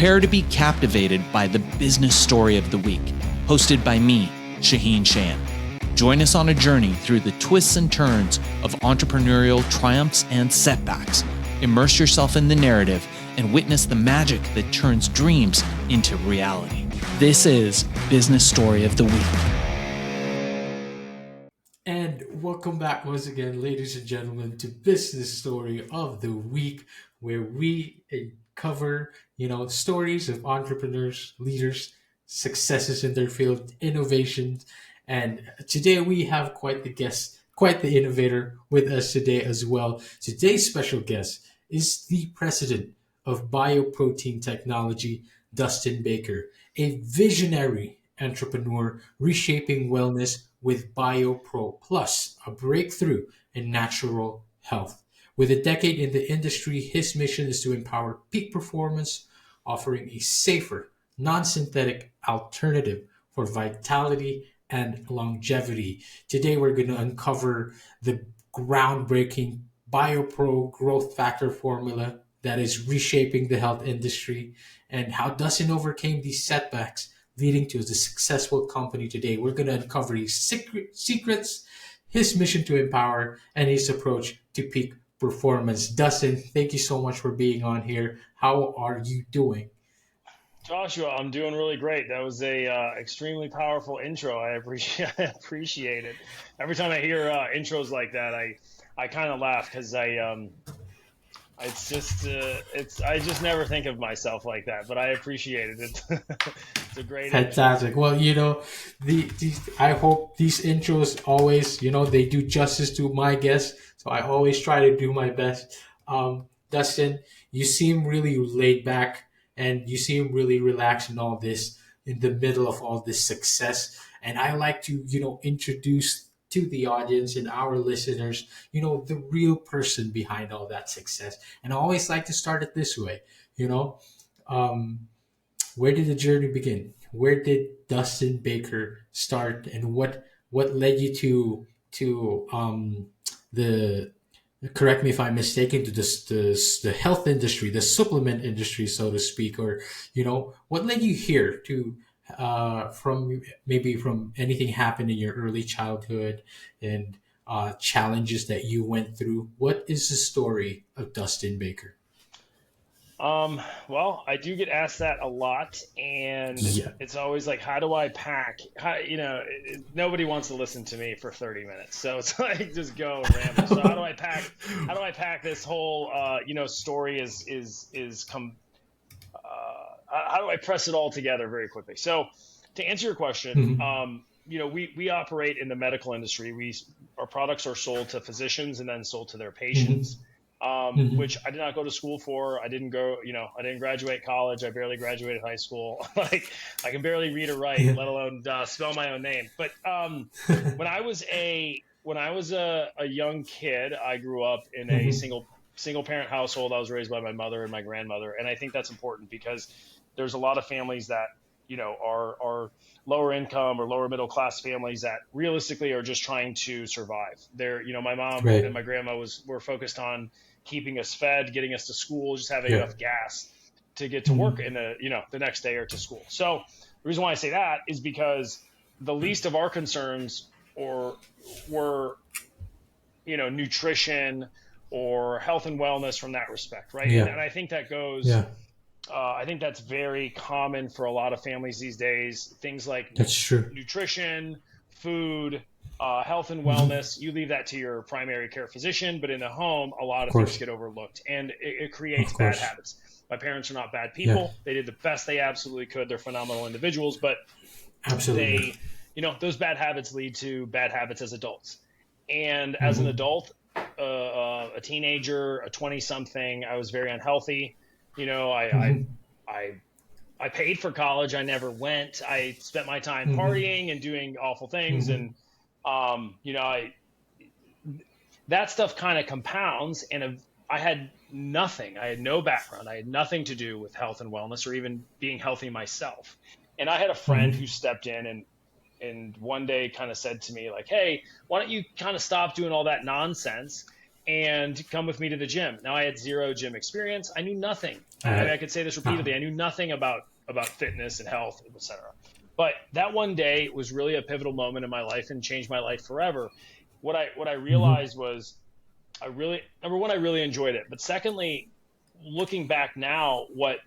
Prepare to be captivated by the business story of the week, hosted by me, Shaheen Shan. Join us on a journey through the twists and turns of entrepreneurial triumphs and setbacks. Immerse yourself in the narrative and witness the magic that turns dreams into reality. This is Business Story of the Week. And welcome back once again, ladies and gentlemen, to Business Story of the Week, where we cover, stories of entrepreneurs, leaders, successes in their field, innovations. And today we have quite the guest, quite the innovator with us today as well. Today's special guest is the president of BioProtein Technology, Dustin Baker, a visionary entrepreneur reshaping wellness with BioPro Plus, a breakthrough in natural health. With a decade in the industry, his mission is to empower peak performance, offering a safer, non-synthetic alternative for vitality and longevity. Today, we're going to uncover the groundbreaking BioPro growth factor formula that is reshaping the health industry and how Dustin overcame these setbacks, leading to the successful company today. We're going to uncover his secrets, his mission to empower, and his approach to peak performance. Dustin, thank you so much for being on here. How are you doing? Joshua, I'm doing really great. That was a extremely powerful intro. I appreciate it. Every time I hear intros like that, I kind of laugh because I just never think of myself like that, but I appreciate it. It's a great Fantastic. intro. Well, I hope these intros always, they do justice to my guests. So I always try to do my best. Dustin, you seem really laid back and you seem really relaxed in all this, in the middle of all this success. And I like to, introduce to the audience and our listeners, the real person behind all that success. And I always like to start it this way, um, where did the journey begin? Where did Dustin Baker start, and what led you to the correct me if I'm mistaken, to the health industry, the supplement industry, so to speak, or what led you here to from anything happened in your early childhood and challenges that you went through. What is the story of Dustin Baker? Well, I do get asked that a lot, and Yeah. it's always like, how do I pack? Nobody wants to listen to me for 30 minutes, so it's like just go and ramble. So how do I pack? How do I pack this whole story? How do I press it all together very quickly? So, to answer your question, Mhm. we operate in the medical industry. Our products are sold to physicians and then sold to their Mhm. patients, Mhm. which I did not go to school for. I didn't graduate college. I barely graduated high school. Like, I can barely read or write, Yeah. let alone spell my own name. But when I was a young kid, I grew up in a Mhm. single parent household. I was raised by my mother and my grandmother, and I think that's important because there's a lot of families that are lower income or lower middle class families that realistically are just trying to survive. My mom and Right. my grandma were focused on keeping us fed, getting us to school, just having Yeah. enough gas to get to work Mhm. in the next day or to school. So the reason why I say that is because the least of our concerns or were nutrition or health and wellness from that respect, right? And, Yeah. and I think that goes Yeah. I think that's very common for a lot of families these days. Things like That's true. nutrition, food, health and Mhm. wellness, you leave that to your primary care physician, but in the home, a lot Of of things course. get overlooked and it Of creates bad course. habits. My parents are not bad Yeah. people. They did the best they absolutely could. They're phenomenal individuals, but Absolutely. they, those bad habits lead to bad habits as adults. And as an Mhm. adult, a teenager, a 20 something, I was very unhealthy. You know, I, I, Mhm. I I paid for college. I never went. I spent my time Mhm. partying and doing awful things. And, Mhm. um, you know, I, that stuff kind of compounds. And I had nothing. I had no background. I had nothing to do with health and wellness or even being healthy myself. And I had a friend Mhm. who stepped in and one day kind of said to me like, "Hey, why don't you kind of stop doing all that nonsense and come with me to the gym. Now, I had zero gym experience. I knew nothing. I could say this repeatedly. I knew nothing about fitness and health, etc. But that one day was really a pivotal moment in my life and changed my life forever. What I realized was number one, I really enjoyed it. But secondly, looking back now, what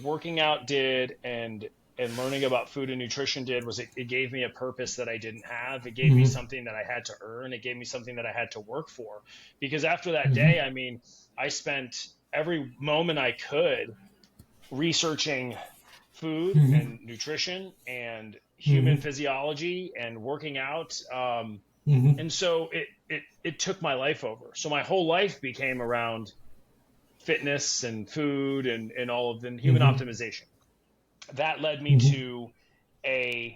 working out did and learning about food and nutrition did was it gave me a purpose that I didn't have. It gave me something that I had to earn. It gave me something that I had to work for. Because after that day, I mean, I spent every moment I could researching food and nutrition and human physiology and working out. And so it took my life over. So my whole life became around fitness and food and all of the human optimization. That led me to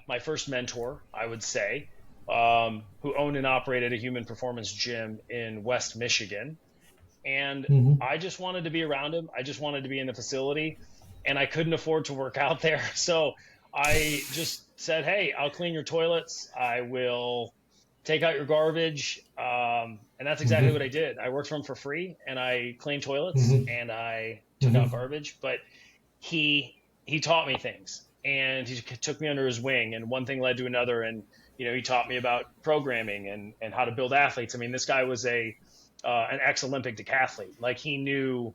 my first mentor, I would say, who owned and operated a human performance gym in West Michigan. And I just wanted to be around him. I just wanted to be in the facility, and I couldn't afford to work out there. So I just said, hey, I'll clean your toilets. I will take out your garbage. And that's exactly what I did. I worked for him for free, and I cleaned toilets and I took out garbage. But he taught me things, and he took me under his wing, and one thing led to another. And, he taught me about programming and how to build athletes. I mean, this guy was an ex-Olympic decathlete. Like, he knew.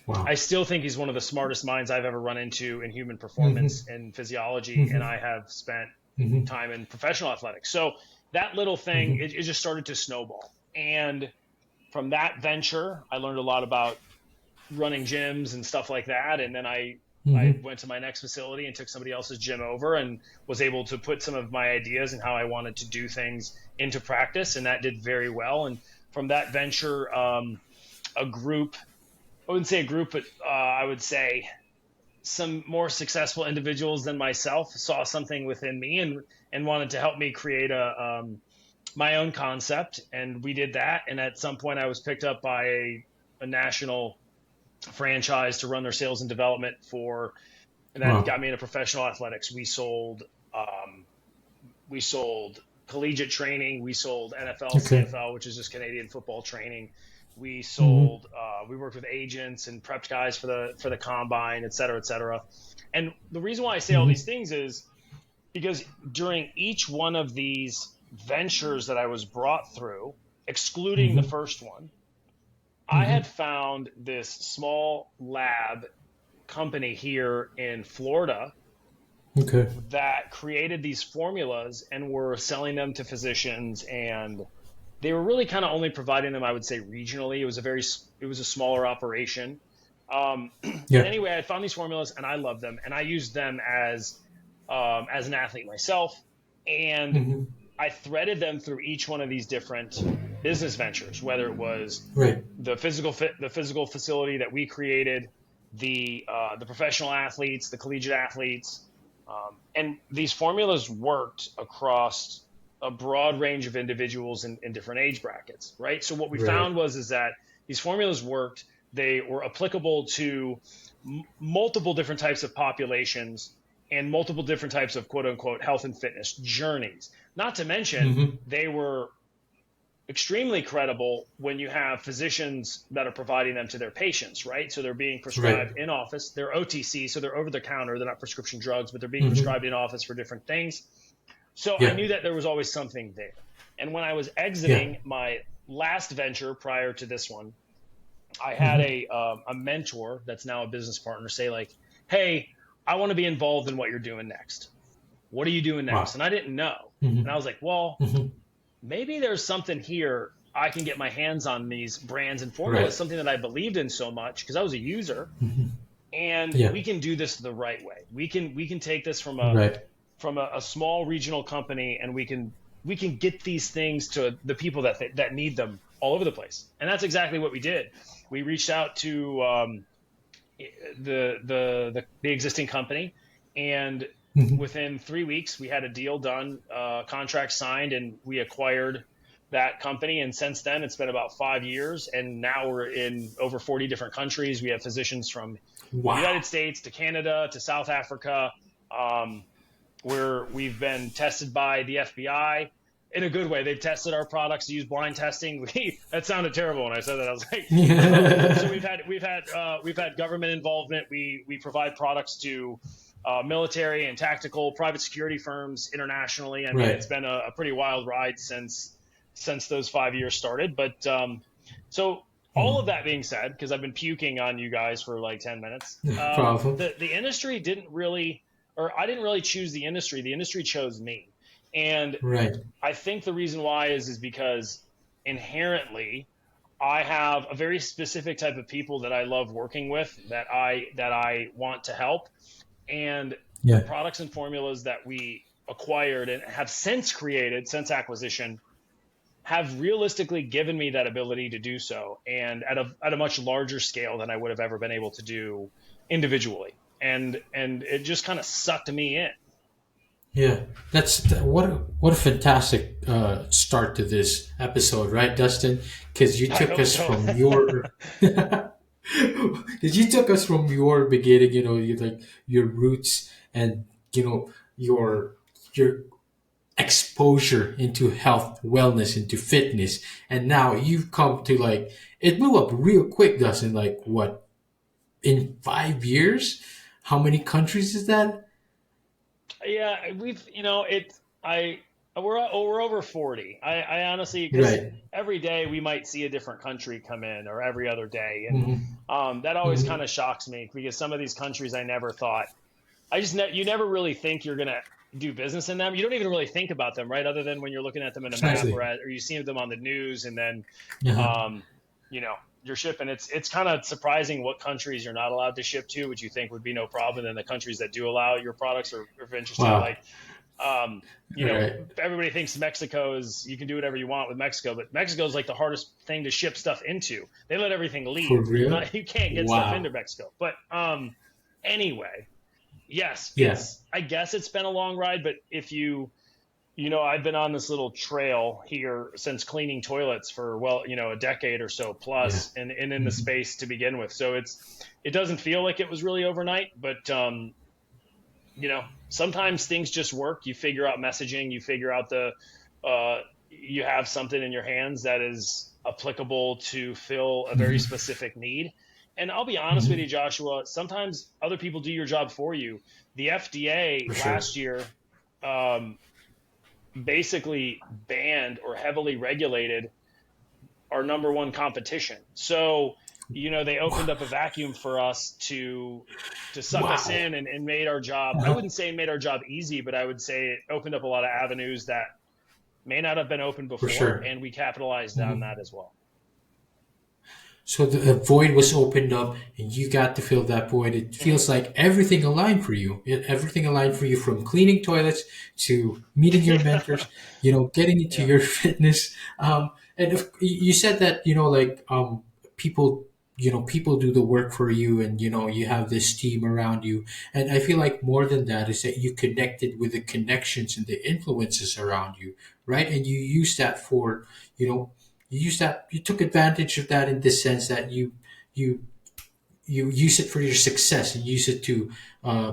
Wow. I still think he's one of the smartest minds I've ever run into in human performance and physiology. And I have spent time in professional athletics. So that little thing, it just started to snowball. And from that venture, I learned a lot about running gyms and stuff like that. And then I went to my next facility and took somebody else's gym over and was able to put some of my ideas and how I wanted to do things into practice. And that did very well. And from that venture, a group, I wouldn't say a group, but I would say some more successful individuals than myself saw something within me and wanted to help me create my own concept. And we did that. And at some point I was picked up by a national franchise to run their sales and development and that got me into professional athletics. We sold collegiate training. We sold NFL, CFL, which is just Canadian football training. We sold, we worked with agents and prepped guys for the combine, et cetera, et cetera. And the reason why I say all these things is because during each one of these ventures that I was brought through, excluding the first one, I had found this small lab company here in Florida that created these formulas and were selling them to physicians, and they were really kind of only providing them, I would say, regionally. It was a smaller operation. Anyway, I found these formulas and I loved them, and I used them as an athlete myself, and I threaded them through each one of these different business ventures, whether it was the physical facility that we created, the professional athletes, the collegiate athletes, and these formulas worked across a broad range of individuals in different age brackets, right? So what we found is that these formulas worked. They were applicable to multiple different types of populations and multiple different types of quote unquote health and fitness journeys. Not to mention, they were extremely credible when you have physicians that are providing them to their patients, right? So they're being prescribed in office. They're OTC, so they're over the counter. They're not prescription drugs, but they're being prescribed in office for different things. So I knew that there was always something there. And when I was exiting my last venture prior to this one, I had a mentor that's now a business partner say like, hey, I want to be involved in what you're doing next. What are you doing next? And I didn't know. And I was like, well, maybe there's something here. I can get my hands on these brands and formulas, something that I believed in so much because I was a user. And we can do this the right way. We can take this from a small regional company, and we can get these things to the people that need them all over the place. And that's exactly what we did. We reached out to the existing company, and within 3 weeks we had a deal done, contract signed, and we acquired that company. And since then it's been about 5 years, and now we're in over 40 different countries. We have physicians from the United States to Canada to South Africa. We've been tested by the FBI. in a good way. They've tested our products, used blind testing. That sounded terrible when I said that. I was like, so we've had government involvement. We provide products to military and tactical private security firms internationally. I mean, Right. it's been a pretty wild ride since those 5 years started. But so all of Mm. that being said, because I've been puking on you guys for like 10 minutes, Problem. the industry didn't really, or I didn't really choose the industry. The industry chose me, and Right. I think the reason why is because inherently I have a very specific type of people that I love working with, that I want to help, and the Yeah. products and formulas that we acquired and have since created since acquisition have realistically given me that ability to do so, and at a much larger scale than I would have ever been able to do individually. And it just kind of sucked me in. Yeah, what a fantastic start to this episode, right, Dustin? Because you I took hope us so. from your because you took us from your beginning, you like your roots and your exposure into health, wellness, into fitness, and now you've come to like it blew up real quick, Dustin. Like what in 5 years? How many countries is that? Yeah, we've it. I we're over 40. I honestly, because Right. every day we might see a different country come in, or every other day, and Hmm. that always Hmm. kind of shocks me because some of these countries I never thought. You never really think you're gonna do business in them. You don't even really think about them, right? Other than when you're looking at them in a map, Precisely. or you see them on the news, and then Uh-huh. um, you're shipping. It's kind of surprising what countries you're not allowed to ship to, which you think would be no problem, and the countries that do allow your products are interesting. Wow. Like um, All right. everybody thinks Mexico is, you can do whatever you want with Mexico, but Mexico is like the hardest thing to ship stuff into. They let everything For leave. real? You can't get stuff into Wow. Mexico. But anyway, yes, Yeah. I guess it's been a long ride, but if I've been on this little trail here since cleaning toilets for, well, a decade or so Yeah. plus, and in the Hmm. space to begin with. So it doesn't feel like it was really overnight, but sometimes things just work. You figure out messaging, you figure out you have something in your hands that is applicable to fill a very Hmm. specific need. And I'll be honest with you, Hmm. Joshua, sometimes other people do your job for you. The FDA For sure. last year um, basically banned or heavily regulated our number one competition. So, they opened up a vacuum for us to suck us Wow. in, and made our job, I Uh-huh. wouldn't say made our job easy, but I would say it opened up a lot of avenues that may not have been open For before, sure. and we capitalized on Hmm. that as well. So the void was opened up, and you got to fill that void. It Hmm. feels like everything aligned for you. Everything aligned for you, from cleaning toilets to meeting your mentors. Yeah. Getting into Yeah. your fitness. And if, you said that like people. People do the work for you, and you have this team around you. And I feel like more than that is that you connected with the connections and the influences around you, right? And you use that for you know you took advantage of that in the sense that you you use it for your success and use it to uh,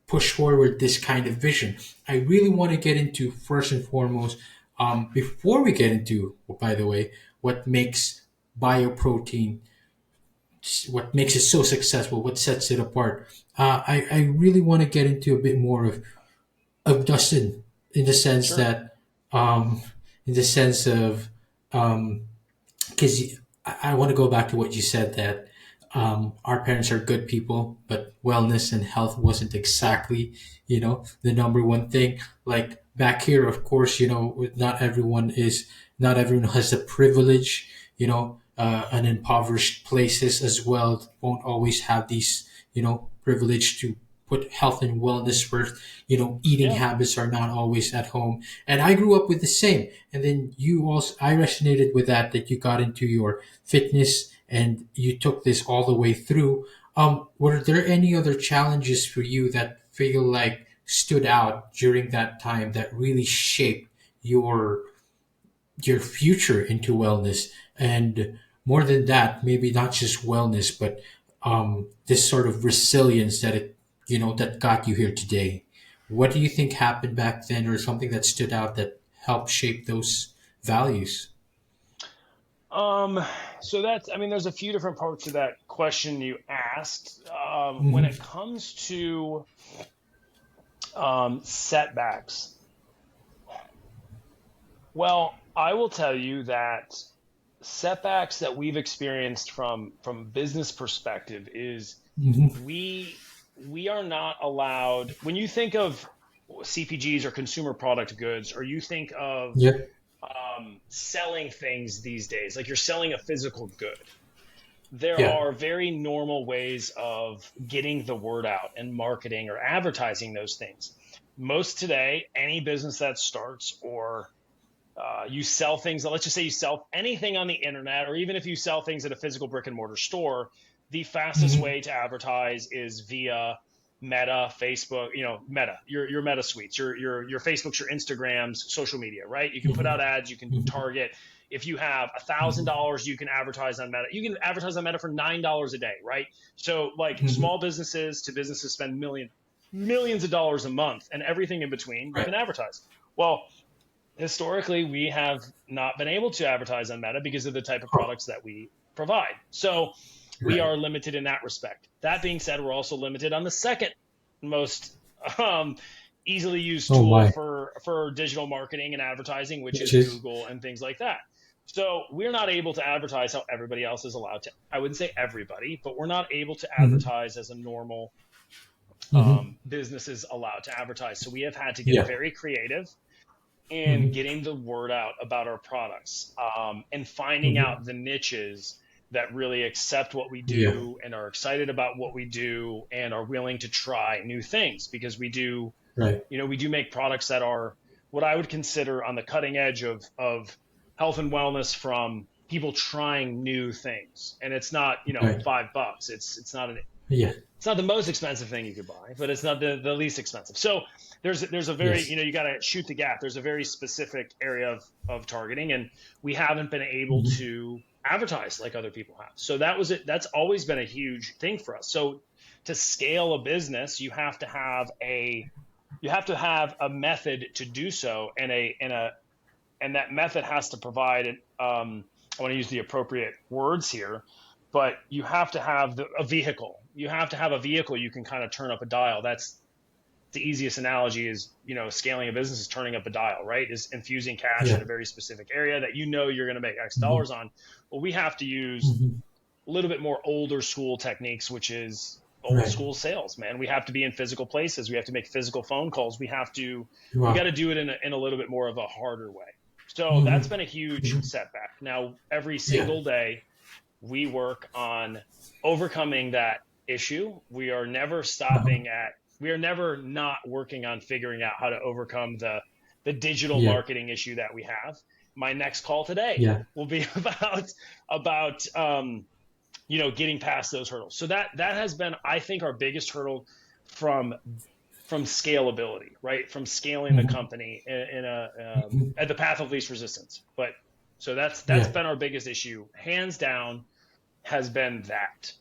push forward this kind of vision. I really want to get into first and foremost, before we get into, by the way, what makes bioprotein, what makes it so successful, what sets it apart. I really want to get into a bit more of Dustin, in the sense Sure. that um, in the sense of because I want to go back to what you said, that our parents are good people, but wellness and health wasn't exactly, the number one thing. Like back here, of course, not everyone has the privilege, and impoverished places as well won't always have these, privilege to put health and wellness first. Eating Yeah. habits are not always at home. And I grew up with the same. And then I resonated with that you got into your fitness and you took this all the way through. Were there any other challenges for you that feel like stood out during that time that really shaped your future into wellness? And more than that, maybe not just wellness, but this sort of resilience that got you here today. What do you think happened back then, or something that stood out that help shape those values? So I mean, there's a few different parts to that question you asked. When Hmm. it comes to setbacks, well, I will tell you that setbacks that we've experienced from business perspective is Hmm. we are not allowed. When you think of CPGs or consumer product goods, or you think of Yeah. selling things these days, like you're selling a physical good, there Yeah. are very normal ways of getting the word out and marketing or advertising those things. Most today, any business that starts, or you sell things, let's just say you sell anything on the internet, or even if you sell things at a physical brick and mortar store, the fastest Hmm. way to advertise is via Meta, Facebook, Meta, your Meta suites, your Facebooks, your Instagrams, social media, right? You can put Hmm. out ads, you can Hmm. target. If you have Hmm. $1,000, you can advertise on Meta. You can advertise on Meta for $9 a day, right? So like Hmm. small businesses to businesses spend millions of dollars a month, and everything in between you Right. can advertise. Well, historically, we have not been able to advertise on Meta because of the type of Oh, products that we provide. So we right. are limited in that respect. That being said, we're also limited on the second most um, easily used Oh tool my. for digital marketing and advertising, which Which is is. Google and things like that. So we're not able to advertise how everybody else is allowed to. I wouldn't say everybody, but we're not able to Hmm. advertise as a normal Hmm. business is allowed to advertise. So we have had to get Yeah. very creative in Hmm. getting the word out about our products, and finding Hmm. out the niches that really accept what we Yeah. do and are excited about what we do and are willing to try new things, because Right. we do make products that are what I would consider on the cutting edge of health and wellness, from people trying new things. And it's not, Right. $5. Yeah. It's not the most expensive thing you could buy, but it's not the least expensive. So there's a very, Yes. you got to shoot the gap. There's a very specific area of targeting, and we haven't been able Hmm. to advertise like other people have. So that was it. That's always been a huge thing for us. So to scale a business, you have to have a method to do so, and that method has to provide I want to use the appropriate words here, but you have to have a vehicle. You have to have a vehicle you can kind of turn up a dial. That's the easiest analogy is, scaling a business is turning up a dial, right? Is infusing cash in Yeah. a very specific area that you're going to make X Hmm. dollars on. Well, we have to use Hmm. a little bit more older school techniques, which is old Right. school sales, man. We have to be in physical places. We have to make physical phone calls. We got Wow. to do it in a little bit more of a harder way. So Hmm. that's been a huge Hmm. setback. Now, every Yeah. single day, we work on overcoming that issue. Uh-huh. We are never not working on figuring out how to overcome the digital Yeah. marketing issue that we have. My next call today Yeah. will be about getting past those hurdles. So that has been, I think, our biggest hurdle from scalability, right? From scaling the Hmm. company Hmm. at the path of least resistance. But so that's Yeah. been our biggest issue, hands down, has been that.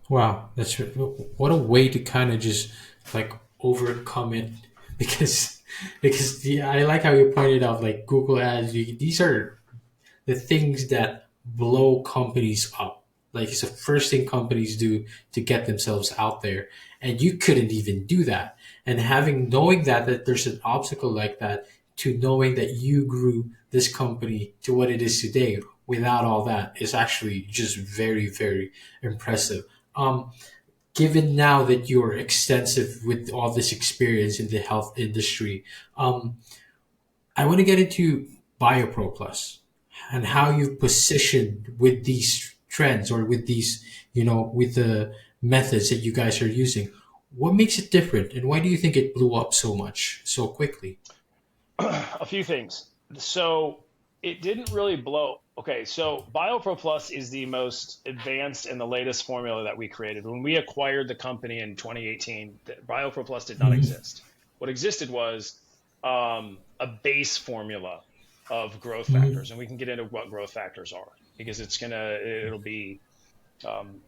Wow. That's what a way to kind of just like overcome it, because yeah, I like how you pointed out like Google Ads. These are the things that blow companies up. Like it's the first thing companies do to get themselves out there, and you couldn't even do that. And knowing that there's an obstacle like that, to knowing that you grew this company to what it is today without all that, is actually just very, very impressive. Um, Given now that you're extensive with all this experience in the health industry, um, I want to get into BioPro Plus and how you've positioned with these trends, or with these, with the methods that you guys are using. What makes it different, and why do you think it blew up so much so quickly? A few things. So it didn't really blow. Okay, so BioPro Plus is the most advanced and the latest formula that we created. When we acquired the company in 2018, BioPro Plus did not Hmm. exist. What existed was a base formula of growth Hmm. factors, and we can get into what growth factors are, because um,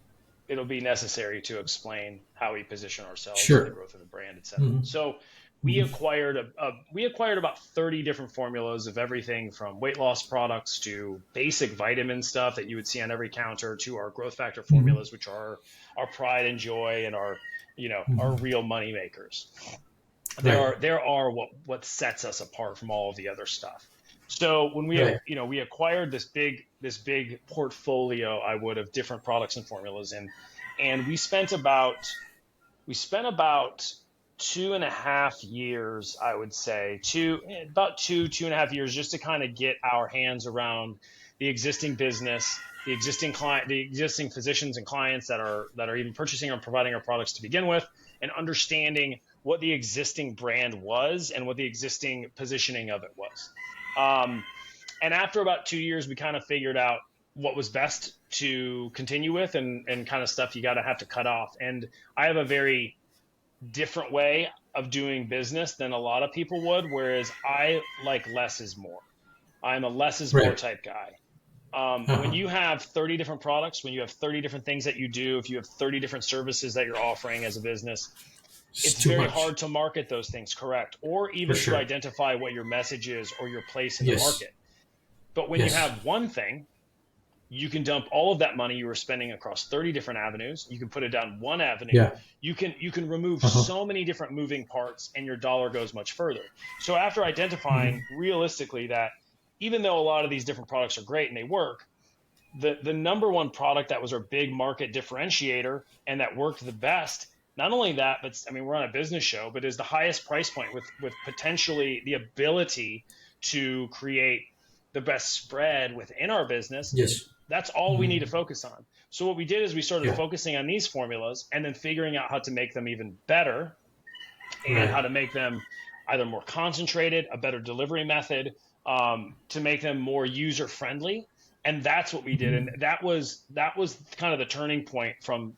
it'll be necessary to explain how we position ourselves and the Sure. growth of the brand, et cetera. Hmm. So we Mhm. acquired about 30 different formulas of everything from weight loss products to basic vitamin stuff that you would see on every counter to our growth factor Mhm. formulas, which are our pride and joy and our our Mhm. real money makers. Right. There are what sets us apart from all of the other stuff. So when Right. we acquired this big portfolio, I would, of different products and formulas, and we spent about 2.5 years, I would say, about 2.5 years, just to kind of get our hands around the existing business, the existing client, the existing physicians and clients that are even purchasing or providing our products to begin with, and understanding what the existing brand was and what the existing positioning of it was. Um, and after about 2 years, we kind of figured out what was best to continue with, and kind of stuff you got to have to cut off. And I have a very different way of doing business than a lot of people would, whereas I like less is more. I'm a less is more Right. type guy. When Uh-huh. you have 30 different products, when you have 30 different things that you do, if you have 30 different services that you're offering as a business, It's it's too very much, hard to market those things correct, or for even to sure. identify what your message is or your place in the Yes. market. But when you Yes. have one thing, you can dump all of that money you were spending across 30 different avenues. You can put it down one avenue. Yeah. You can remove Uh-huh. so many different moving parts, and your dollar goes much further. So after identifying Mhm. realistically that even though a lot of these different products are great and they work, the number one product that was our big market differentiator and that worked the best, not only that, but I mean, we're on a business show, but is the highest price point with potentially the ability to create the best spread within our business. Yes. That's all we need to Mhm. focus on. So what we did is we started Yeah. focusing on these formulas and then figuring out how to make them even better, and Right. how to make them either more concentrated, a better delivery method, to make them more user friendly. And that's what we did. And Mhm. that was kind of the turning point from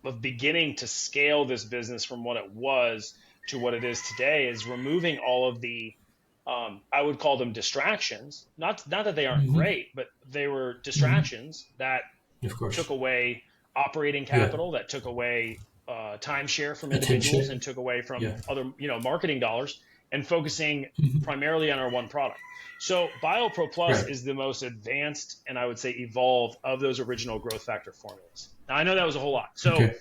of beginning to scale this business from what it was to what it is today, is removing all of the I would call them distractions. Not that they aren't Mhm. great, but they were Mhm. distractions that Of took course. away operating Yeah. capital, that took away timeshare from individuals, and Attention. took away from Yeah. other marketing dollars, and focusing Mhm. primarily on our one product. So BioPro Plus Right. is the most advanced and I would say evolved of those original growth factor formulas. Now I know that was a whole lot. So, Okay.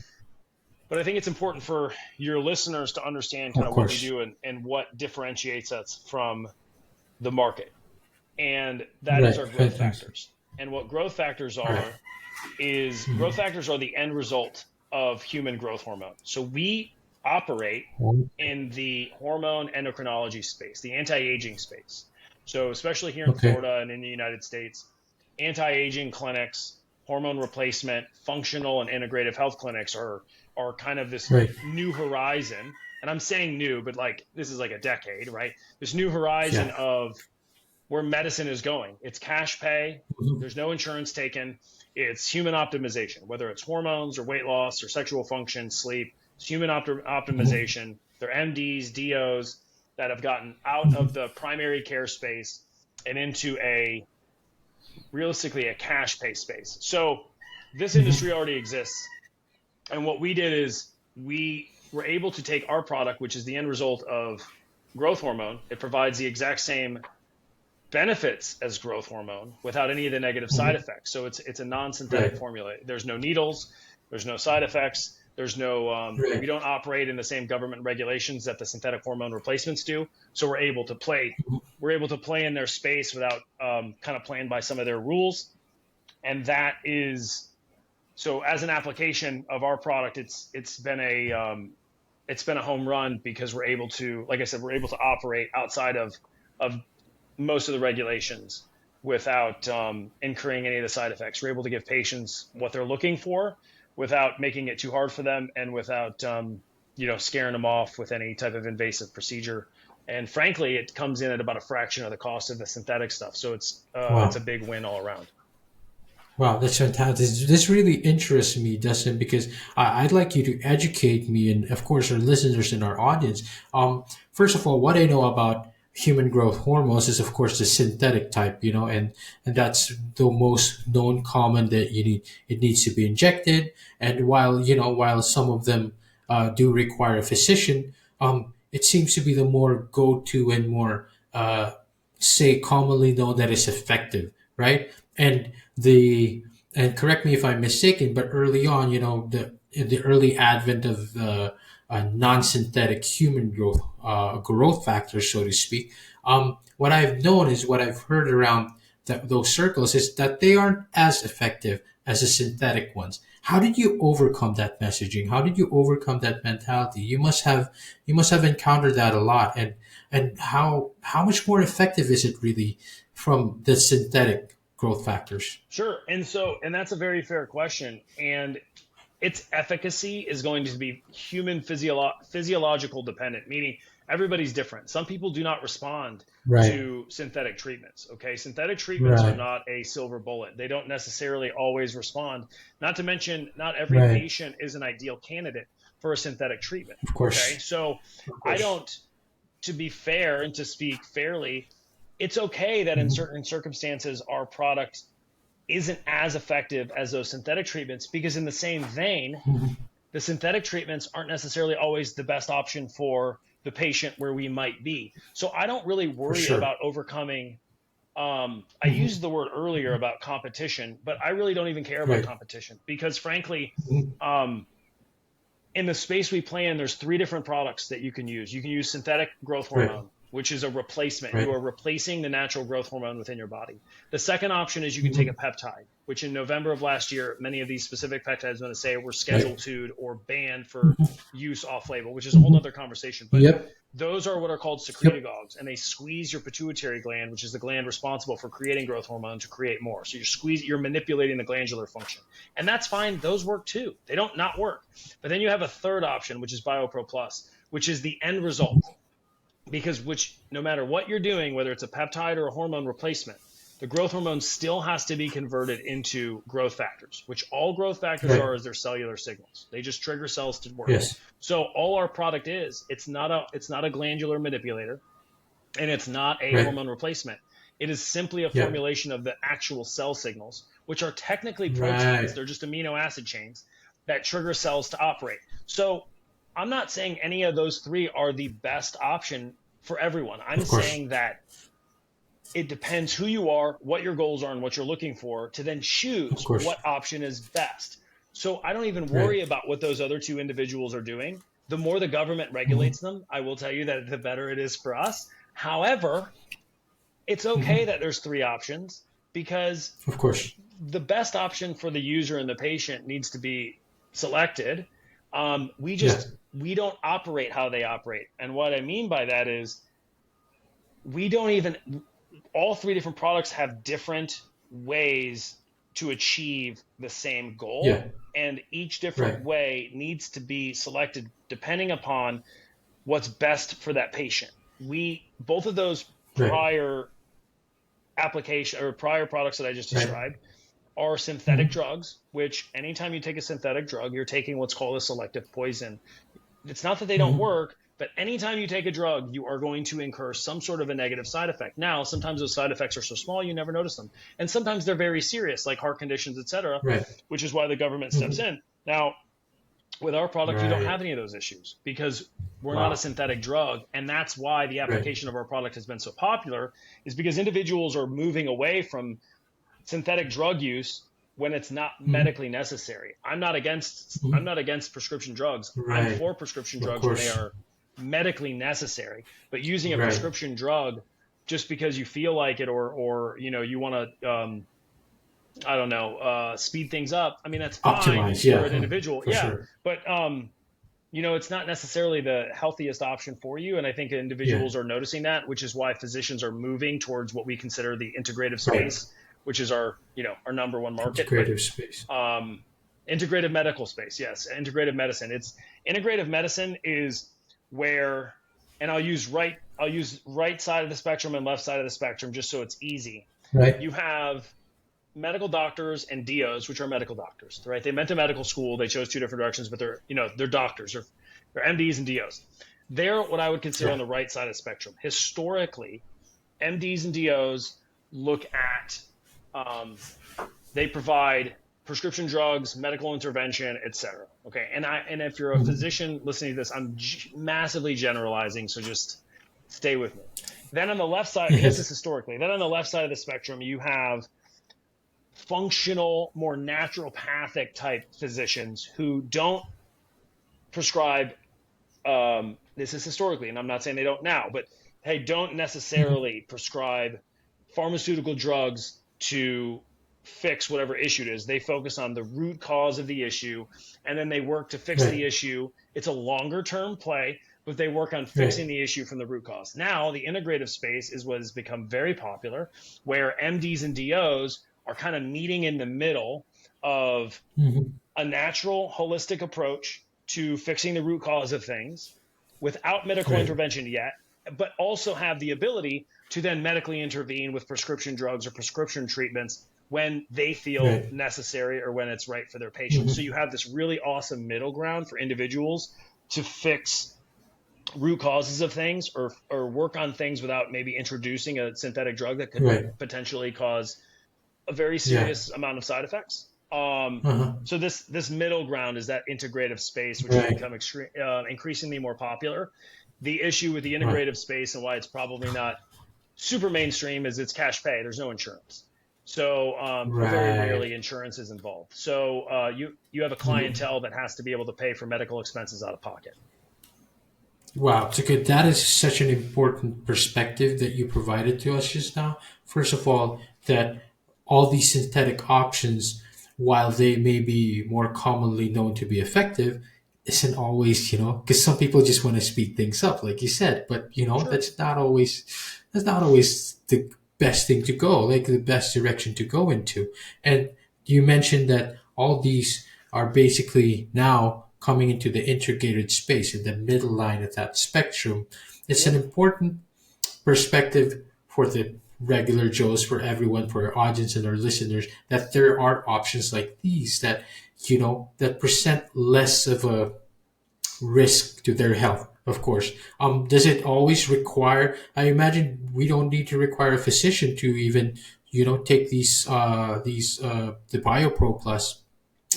but I think it's important for your listeners to understand kind Of of what we course. do, and what differentiates us from the market. And that is Right. our Right. growth Thanks. factors. And what growth factors All right. are is growth Mhm. factors are the end result of human growth hormone. So we operate in the hormone endocrinology space, the anti-aging space. So especially here in Okay. Florida and in the United States, anti-aging clinics, hormone replacement, functional and integrative health clinics are kind of this Right. new horizon. And I'm saying new, but like this is like a decade, right? This new horizon Yeah. of where medicine is going. It's cash pay. Mhm. There's no insurance taken. It's human optimization, whether it's hormones or weight loss or sexual function, sleep. It's human Mhm. optimization. They're MDs, DOs that have gotten out of Mhm. the primary care space and into a realistically a cash pay space. So this industry Mhm. already exists. And what we did is we were able to take our product, which is the end result of growth hormone. It provides the exact same benefits as growth hormone without any of the negative side Mhm. effects. So it's a non-synthetic Right. formula. There's no needles, there's no side effects, there's no we Right. don't operate in the same government regulations that the synthetic hormone replacements do. So Mhm. we're able to play in their space without kind of playing by some of their rules. And that is so as an application of our product, it's been a home run because we're able to, like I said, we're able to operate outside of most of the regulations without incurring any of the side effects. We're able to give patients what they're looking for without making it too hard for them, and without scaring them off with any type of invasive procedure. And frankly, it comes in at about a fraction of the cost of the synthetic stuff. So it's a Wow. big win all around. Wow, that's fantastic. This really interests me, Dustin, because I'd like you to educate me and, of course, our listeners and our audience. First of all, what I know about human growth hormones is, of course, the synthetic type, and that's the most known common that you need. It needs to be injected, and while some of them do require a physician, it seems to be the more go-to and more say commonly known that is effective, right? And the and correct me if I'm mistaken, but early on, the in the early advent of non-synthetic human growth factors, so to speak, what I've known is what I've heard around those circles is that they aren't as effective as the synthetic ones. How did you overcome that messaging? How did you overcome that mentality? You must have encountered that a lot, and how much more effective is it really from the synthetic growth factors? Sure. And that's a very fair question. And its efficacy is going to be human physiological dependent, meaning everybody's different. Some people do not respond Right, to synthetic treatments. Okay. Synthetic treatments are right, not a silver bullet. They don't necessarily always respond. Not to mention, not every right. patient is an ideal candidate for a synthetic treatment. Of Okay. course, So of I course. don't, to be fair and to speak fairly, it's okay that in Mhm. certain circumstances our product isn't as effective as those synthetic treatments, because in the same vein, Mhm. the synthetic treatments aren't necessarily always the best option for the patient where we might be. So I don't really For worry sure. about overcoming. I Mhm. used the word earlier about competition, but I really don't even care about Right. competition because, frankly, Mhm. um, in the space we play in, there's three different products that you can use. You can use synthetic growth Right. hormone, which is a replacement. You Right. are replacing the natural growth hormone within your body. The second option is you can take a Mhm. peptide, which in November of last year, many of these specific peptides, I'm going to say, were Right. Schedule II or banned for Mhm. use off label, which is a whole Mhm. other conversation. But Yep. those are what are called Yep. secretagogues, and they squeeze your pituitary gland, which is the gland responsible for creating growth hormone, to create more. So you're manipulating the glandular function, and that's fine. Those work too. They don't not work. But then you have a third option, which is BioPro Plus, which is the end result, because which no matter what you're doing, whether it's a peptide or a hormone replacement, the growth hormone still has to be converted into growth factors, which all growth factors Right. are is their cellular signals. They just trigger cells to work. Yes. So all our product is, it's not a glandular manipulator, and it's not a Right. hormone replacement. It is simply a Yep. formulation of the actual cell signals, which are technically proteins. Right. They're just amino acid chains that trigger cells to operate. So I'm not saying any of those three are the best option for everyone. I'm Of course. saying that it depends who you are, what your goals are, and what you're looking for to then Of choose course. what option is best. So I don't even Right. worry about what those other two individuals are doing. The more the government Mhm. regulates them, I will tell you that the better it is for us. However, it's okay Mhm. that there's three options, because Of course. the best option for the user and the patient needs to be selected. Yeah. We don't operate how they operate, and what I mean by that is we don't even all three different products have different ways to achieve the same Yeah. goal, and each different Right. way needs to be selected depending upon what's best for that patient. We both of those Right. prior application or prior products that I just Right. described are synthetic Mhm. drugs, which anytime you take a synthetic drug, you're taking what's called a selective poison. It's not that they don't Mhm. work, but anytime you take a drug, you are going to incur some sort of a negative side effect. Now, sometimes those side effects are so small you never notice them. And sometimes they're very serious, like heart conditions, etc., Right. which is why the government steps Mhm. in. Now, with our product, you don't Right. have any of those issues because we're not a Wow. synthetic drug. And that's why the Right. application of our product has been so popular, is because individuals are moving away from synthetic drug use when it's not Mhm. medically necessary. I'm Mhm. not against prescription drugs. I'm Right. for prescription Of drugs when they course. are medically necessary. But using a Right. prescription drug just because you feel like it, or you want to I don't know, speed things up. I mean, that's fine Optimize. for Yeah. an individual. For Yeah, sure. but it's not necessarily the healthiest option for you. And I think Yeah. individuals are noticing that, which is why physicians are moving towards what we consider the integrative Right. space, which is our number one market. But Integrative space. integrative medical space, yes, integrative medicine. It's integrative medicine is where, and I'll use right side of the spectrum and left side of the spectrum just so it's easy. Right. You have medical doctors and DOs, which are medical doctors, right? They went to medical school. They chose two different directions, but they're doctors. They're MDs and DOs. They're what I would consider Yeah. on the right side of the spectrum. Historically, MDs and DOs look at, they provide prescription drugs, medical intervention, etc. Okay. And if you're a physician listening to this, I'm massively generalizing. So just stay with me. Then on the left side, and this is Yes. historically, then on the left side of the spectrum, you have functional, more naturopathic type physicians who don't prescribe, this is historically, and I'm not saying they don't now, but they don't necessarily prescribe pharmaceutical drugs to fix whatever issue it is. They focus on the root cause of the issue, and then they work to fix the Right. issue. It's a longer term play, but they work on fixing Right. the issue from the root cause. Now, the integrative space is what has become very popular, where MDs and DOs are kind of meeting in the middle of Mhm. a natural, holistic approach to fixing the root cause of things without medical Right. intervention yet, but also have the ability to then medically intervene with prescription drugs or prescription treatments when they feel Right. necessary or when it's right for their patients. So Mhm. you have this really awesome middle ground for individuals to fix root causes of things, or work on things without maybe introducing a synthetic drug that could Right. potentially cause a very Yeah. serious amount of side effects. Uh-huh. So this middle ground is that integrative space, which has Right. become increasingly more popular. The issue with the Right. integrative space and why it's probably not super mainstream is it's cash pay. There's no insurance, so very Right. rarely insurance is involved. So you have a Mhm. clientele that has to be able to pay for medical expenses out of pocket. Wow, it's a good. That is such an important perspective that you provided to us just now. First of all, that all these synthetic options, while they may be more commonly known to be effective, isn't always, because some people just want to speed things up, like you said. But Sure. that's not always the best thing to go, like the best direction to go into. And you mentioned that all these are basically now coming into the integrated space in the middle line of that spectrum. It's an Yep. important perspective for the regular Joes, for everyone, for our audience and our listeners, that there are options like these that that present less of a risk to their health. Of course, does it always require? I imagine we don't need to require a physician to even take these the BioPro Plus.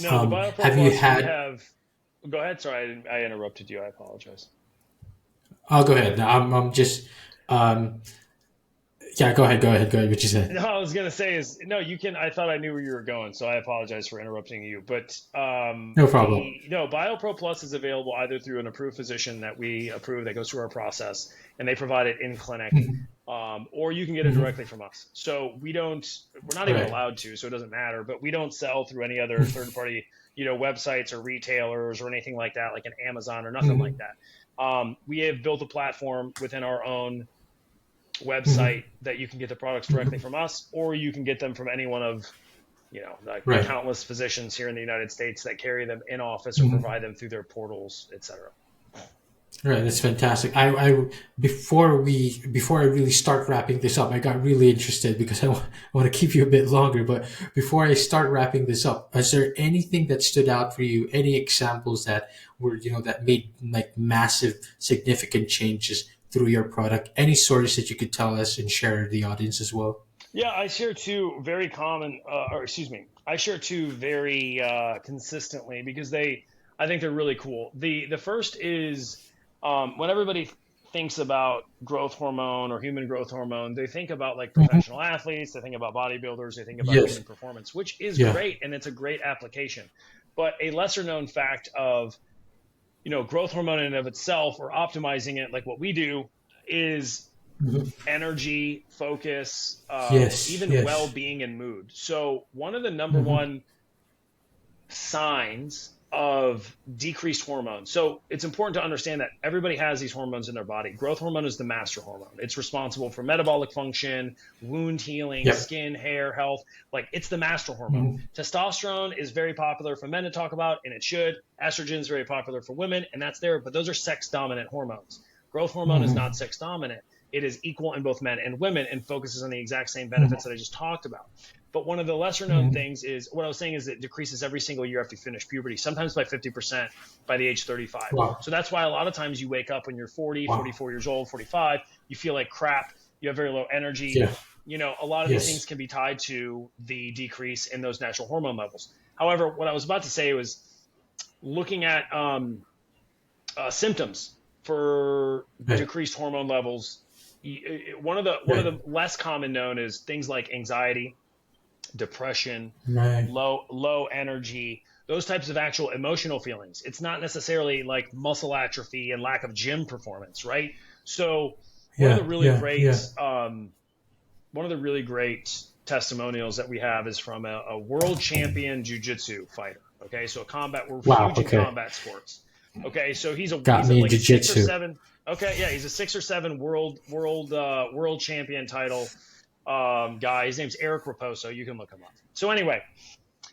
No, the BioPro Have you Plus we had? have. Go ahead. Sorry, I interrupted you. I apologize. I'll go ahead. I'm just. Um, yeah, go ahead. Go ahead. Go ahead. What you said. No, I was gonna say is no. You can. I thought I knew where you were going, so I apologize for interrupting you. But No problem. the no BioPro Plus is available either through an approved physician that we approve that goes through our process, and they provide it in clinic, Mhm. or you can get it Mhm. directly from us. So we don't. We're not even Right. allowed to, so it doesn't matter. But we don't sell through any other third party, websites or retailers or anything like that, like an Amazon or nothing like Mhm. that. We have built a platform within our own website Mhm. that you can get the products directly Mhm. from us, or you can get them from any one of like the Right. countless physicians here in the United States that carry them in office or Mhm. provide them through their portals, etc. Right. That's fantastic. Before I really start wrapping this up, I got really interested because I want to keep you a bit longer. But before I start wrapping this up, is there anything that stood out for you? Any examples that were that made like massive, significant changes through your product? Any stories that you could tell us and share with the audience as well? Yeah, I share two very common, or excuse me, I share two very consistently because I think they're really cool. The first is when everybody thinks about growth hormone or human growth hormone, they think about like Mhm. professional athletes, they think about bodybuilders, they think about Yes. human performance, which is Yeah. great and it's a great application. But a lesser known fact of growth hormone in and of itself or optimizing it like what we do is Mhm. energy, focus, Yes. even well Yes. being and mood. So, one of the number Mhm. one signs of decreased hormones. So, it's important to understand that everybody has these hormones in their body. Growth hormone is the master hormone, it's responsible for metabolic function, wound healing, Yep. skin, hair, health. Like, it's the master hormone. Mhm. Testosterone is very popular for men to talk about, and it should. Estrogen is very popular for women, and that's there, but those are sex dominant hormones. Growth hormone is not Mhm. sex dominant. It is equal in both men and women and focuses on the exact same benefits Mhm. that I just talked about. But one of the lesser known Mhm. things is what I was saying is it decreases every single year after you finish puberty, sometimes by 50% by the age 35. Wow. So that's why a lot of times you wake up when you're 40, Wow. 44 years old, 45, you feel like crap, you have very low energy. Yeah. A lot of these things Yes. can be tied to the decrease in those natural hormone levels. However, what I was about to say was looking at symptoms for Right. decreased hormone levels. One of the less common known is things like anxiety, depression, Right. low energy, those types of actual emotional feelings. It's not necessarily like muscle atrophy and lack of gym performance, right? So one of the Yeah. really Yeah. great Yeah. one of the really great testimonials that we have is from a world champion jiu-jitsu fighter. Okay, so we're Wow. huge in Okay. combat sports. Okay, so he's a Got he's a, me in like a six or jiu-jitsu. seven. Okay, yeah, he's a 6 or 7 world champion title guy. His name's Eric Raposo. You can look him up. So anyway,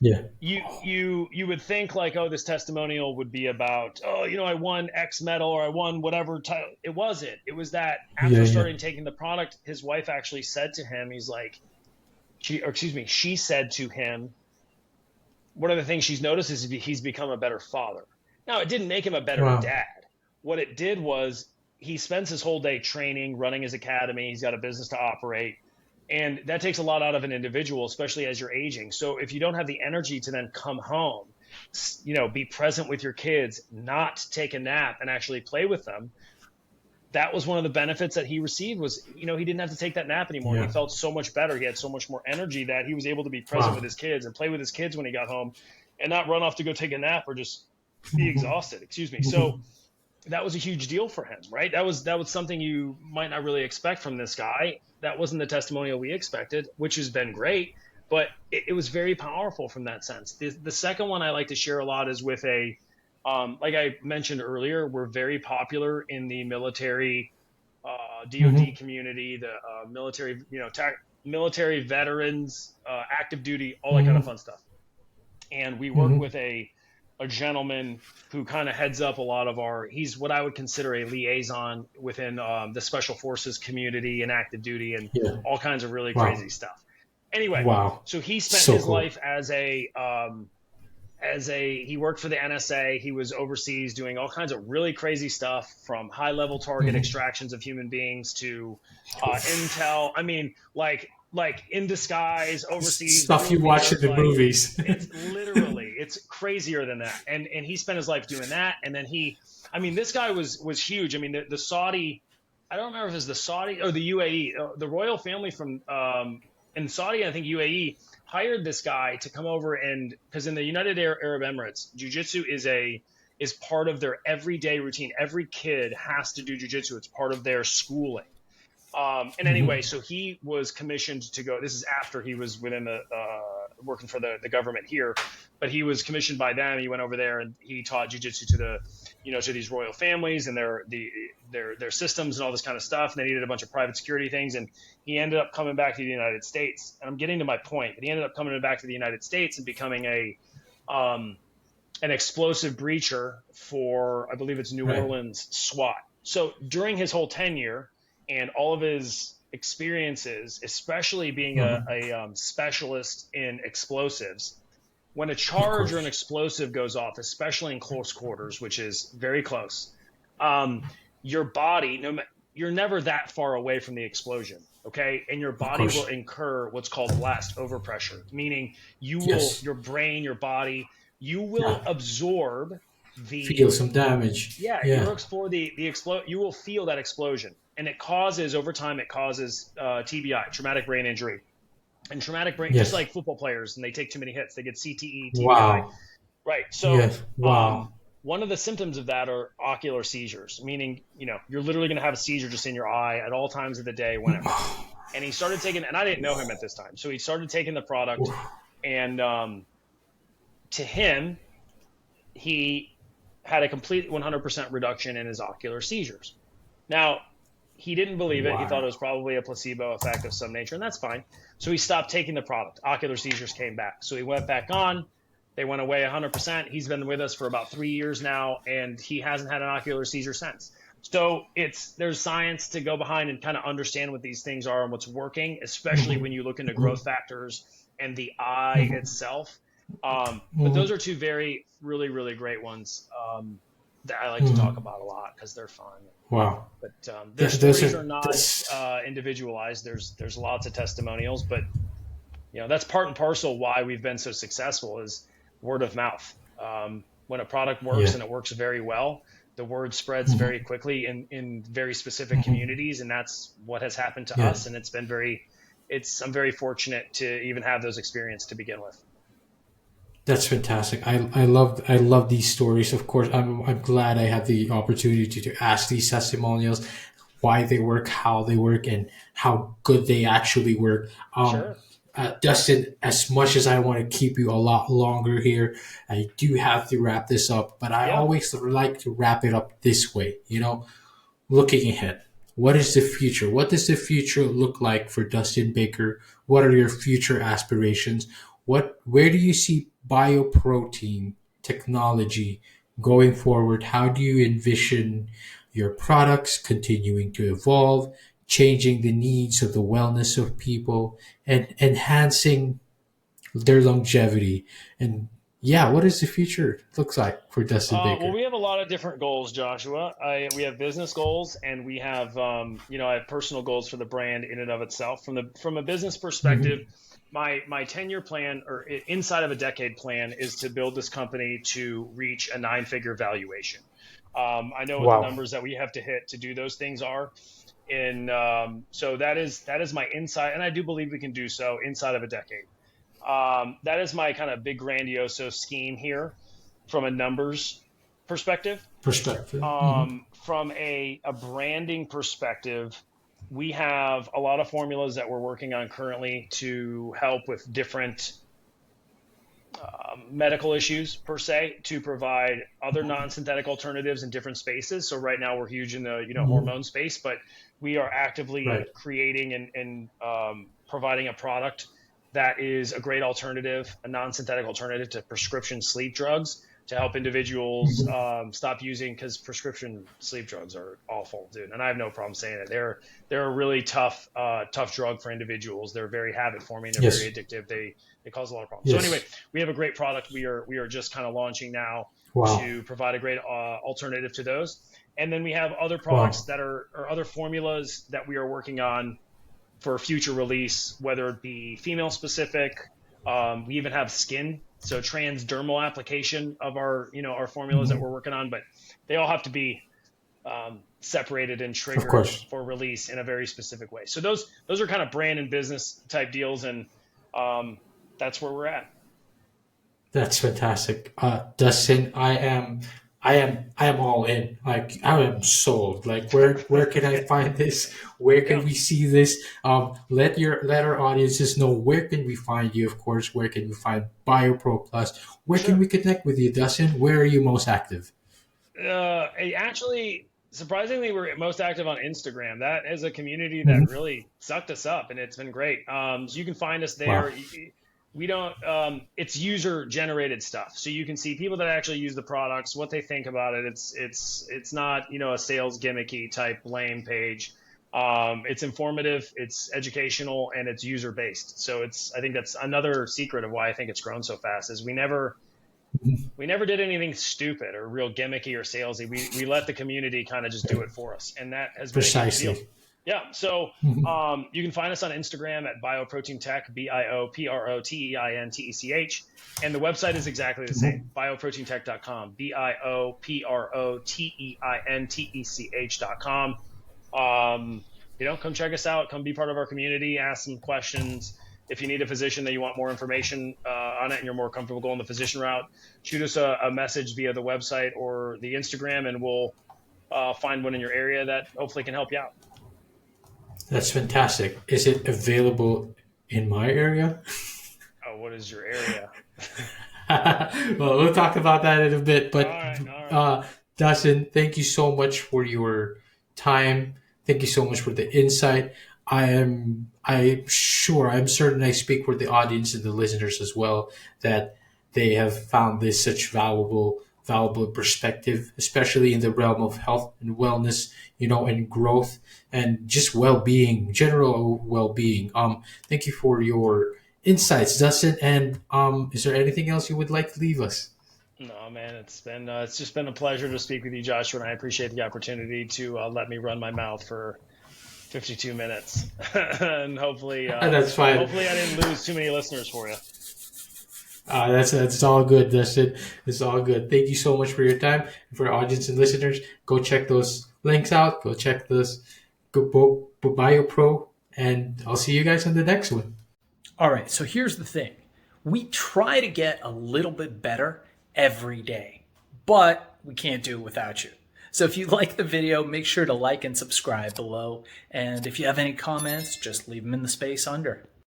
Yeah. you would think like, oh, this testimonial would be about, oh, I won X medal or I won whatever title. It wasn't. It was that Yeah. after Yeah. starting taking the product, his wife actually said to him, she said to him, one of the things she's noticed is he's become a better father. Now, it didn't make him a better Wow. dad. What it did was he spends his whole day training, running his academy. He's got a business to operate. And that takes a lot out of an individual, especially as you're aging. So if you don't have the energy to then come home, be present with your kids, not take a nap and actually play with them, that was one of the benefits that he received was, he didn't have to take that nap anymore. And he Yeah. felt so much better. He had so much more energy that he was able to be present with Wow. his kids and play with his kids when he got home and not run off to go take a nap or just be exhausted. Excuse me. So that was a huge deal for him, right? That was something you might not really expect from this guy. That wasn't the testimonial we expected, which has been great, but it was very powerful from that sense. The second one I like to share a lot is with like I mentioned earlier, we're very popular in the military, DoD community, the military, military veterans, active duty, all that kind of fun stuff. And we work with a gentleman who kind of heads up a lot of he's what I would consider a liaison within the special forces community and active duty and Yeah. all kinds of really Wow. crazy stuff. Anyway, Wow. so he spent So his cool. life he worked for the NSA. He was overseas doing all kinds of really crazy stuff, from high level target extractions of human beings to intel. I mean, like in disguise overseas, Stuff you watch in the movies. it's crazier than that. And he spent his life doing that. And then this guy was huge. I mean, the Saudi, I don't remember if it's the Saudi or the UAE, the royal family from in Saudi, I think UAE hired this guy to come over, and because in the United Arab Emirates, jiu-jitsu is part of their everyday routine. Every kid has to do jiu-jitsu. It's part of their schooling. And anyway, so he was commissioned to go. This is after he was within the working for the government here, but he was commissioned by them. He went over there and he taught jiu-jitsu to these royal families and their systems and all this kind of stuff. And they needed a bunch of private security things. And he ended up coming back to the United States. And I'm getting to my point, but he ended up coming back to the United States and becoming an explosive breacher for, I believe it's New Orleans SWAT. So during his whole tenure and all of his experiences, especially being a specialist in explosives, when a charge or an explosive goes off, especially in close quarters, which is very close, your body, you're never that far away from the explosion, okay? And your body will incur what's called blast overpressure, meaning your brain, your body, you will absorb feel some damage. you will explore you will feel that explosion. And over time, it causes TBI, traumatic brain injury. And traumatic brain, just like football players, and they take too many hits, they get CTE, TBI. Wow. Right. So wow. One of the symptoms of that are ocular seizures, meaning, you're literally going to have a seizure just in your eye at all times of the day, whenever. And he started taking, and I didn't know him at this time. So he started taking the product, and to him, he had a complete 100% reduction in his ocular seizures. Now, he didn't believe it. He thought it was probably a placebo effect of some nature, and that's fine. So he stopped taking the product. Ocular seizures came back. So he went back on. They went away 100%. He's been with us for about 3 years now, and he hasn't had an ocular seizure since. So there's science to go behind and kind of understand what these things are and what's working, especially when you look into growth factors and the eye itself. But those are two really, really great ones that I like to talk about a lot because they're fun. Wow. But their stories are not individualized. There's lots of testimonials, but that's part and parcel why we've been so successful is word of mouth. When a product works Yeah. and it works very well, the word spreads Mhm. very quickly in very specific Mhm. communities, and that's what has happened to Yeah. us. And I'm very fortunate to even have those experiences to begin with. That's fantastic. I love these stories. Of course, I'm glad I had the opportunity to ask these testimonials, why they work, how they work, and how good they actually work. Sure. Dustin, as much as I want to keep you a lot longer here, I do have to wrap this up. But I Yeah. always like to wrap it up this way. Looking ahead, what is the future? What does the future look like for Dustin Baker? What are your future aspirations? Where do you see bioprotein technology going forward? How do you envision your products continuing to evolve, changing the needs of the wellness of people, and enhancing their longevity? And yeah, what does the future looks like for Dustin Well, Baker? we have a lot of different goals, Joshua. We have business goals, and we have, I have personal goals for the brand in and of itself. From a business perspective, Mhm. my 10-year plan, or inside of a decade plan, is to build this company to reach a 9-figure valuation. I know what the Wow. numbers that we have to hit to do those things are, and so that is my insight, and I do believe we can do so inside of a decade. That is my kind of big grandiose scheme here from a numbers perspective. Perspective. Hmm. From a branding perspective, we have a lot of formulas that we're working on currently to help with different medical issues per se, to provide other non-synthetic alternatives in different spaces. So right now we're huge in the Hmm. hormone space, but we are actively Right. creating and providing a product that is a great alternative, a non-synthetic alternative to prescription sleep drugs, to help individuals Hmm. stop using, because prescription sleep drugs are awful, dude. And I have no problem saying it. They're a really tough drug for individuals. They're very habit forming. They're very Yes. addictive. They cause a lot of problems. So anyway, Yes. we have a great product. We are just kind of launching now Wow. to provide a great alternative to those. And then we have other products Wow. that are, or other formulas that we are working on for future release, whether it be female specific. We even have skin, so transdermal application of our formulas that Hmm. we're working on, but they all have to be separated and Of triggered course. for release in a very specific way. So those are kind of brand and business type deals, and um, that's where we're at. That's fantastic. Dustin, I am all in. Like, I am sold. Like, where can I find this? Where can Yeah, we see this? Let our audiences know, where can we find you, of course, where can we find BioPro Plus? Where can sure. we connect with you, Dustin? Where are you most active? Actually, surprisingly, we're most active on Instagram. That is a community that Hmm. really sucked us up, and it's been great. So you can find us Wow. there. We don't. It's user generated stuff, so you can see people that actually use the products, what they think about it. It's not a sales gimmicky type lame page. It's informative, it's educational, and it's user based. So I think that's another secret of why I think it's grown so fast. Is Mhm. we never did anything stupid or real gimmicky or salesy. We let the community kind of just do it for us, and that has been a huge deal. Precisely. Yeah. So Mhm. you can find us on Instagram at BioProtein Tech, BioProteintech, and the website is exactly the same, Mhm. bioproteintech.com, BioProteintech.com. Come check us out. Come be part of our community. Ask some questions. If you need a physician that you want more information on it and you're more comfortable going the physician route, shoot us a message via the website or the Instagram, and we'll find one in your area that hopefully can help you out. That's fantastic. Is it available in my area? Oh, what is your area? Well, we'll talk about that in a bit. All But right, all right. uh, Dustin, thank you so much for your time. Thank you so much for the insight. I'm certain I speak for the audience and the listeners as well, that they have found this such valuable perspective, especially in the realm of health and wellness, and growth and just well-being, general well-being. Thank you for your insights, Dustin. And is there anything else you would like to leave us? No, man, it's just been a pleasure to speak with you, Joshua, and I appreciate the opportunity to let me run my mouth for 52 minutes, and hopefully, That's fine. hopefully, I didn't lose too many listeners for you. That's all good, Dustin. It's all good. Thank you so much for your time. And for our audience and listeners, go check those links out. Go check this BioPro, and I'll see you guys on the next one. All right, so here's the thing. We try to get a little bit better every day, but we can't do it without you. So if you like the video, make sure to like and subscribe below. And if you have any comments, just leave them in the space under.